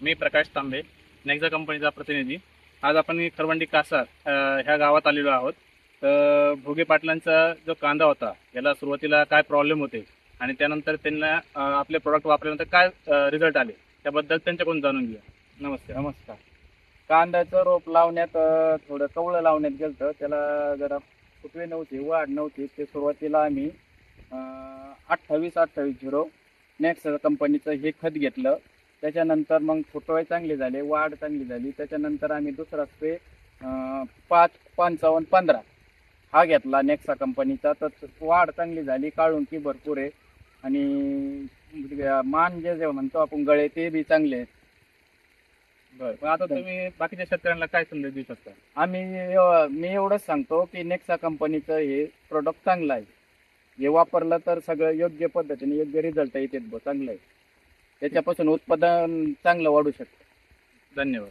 मी प्रकाश तांबे, नेक्झा कंपनीचा प्रतिनिधी. आज आपण खरवंडी कासार ह्या गावात आलेलो आहोत. तर भोगे पाटलांचा जो कांदा होता याला सुरुवातीला काय प्रॉब्लेम होते आणि त्यानंतर त्यांना आपले प्रोडक्ट वापरल्यानंतर काय रिझल्ट आले त्याबद्दल त्यांच्याकडून जाणून घेऊया. नमस्ते. नमस्कार. कांद्याचं रोप लावण्यात थोडं कवळं लावण्यात गेलं, त्याला जरा फुटवे नव्हती, वाढ नव्हती. ते सुरुवातीला आम्ही 28-28-0 नेक्स्ट कंपनीचं हे खत घेतलं. त्याच्यानंतर मग फुटवे चांगले झाले, वाढ चांगली झाली. त्याच्यानंतर आम्ही दुसरा स्प्रे 5-55-15 हा घेतला नेक्सा कंपनीचा. तर वाढ चांगली झाली, काळुंकी भरपूर आहे आणि मान जे म्हणतो आपण गळे ते बी चांगले आहेत. बरं, पण आता तुम्ही बाकीच्या शेतकऱ्यांना काय संदेश देऊ शकता? मी एवढंच सांगतो की नेक्सा कंपनीचं हे प्रोडक्ट चांगलं आहे. हे वापरलं तर सगळं योग्य पद्धतीने योग्य रिझल्ट येते. चांगलं आहे, त्याच्यापासून उत्पादन चांगलं वाढू शकतं. धन्यवाद.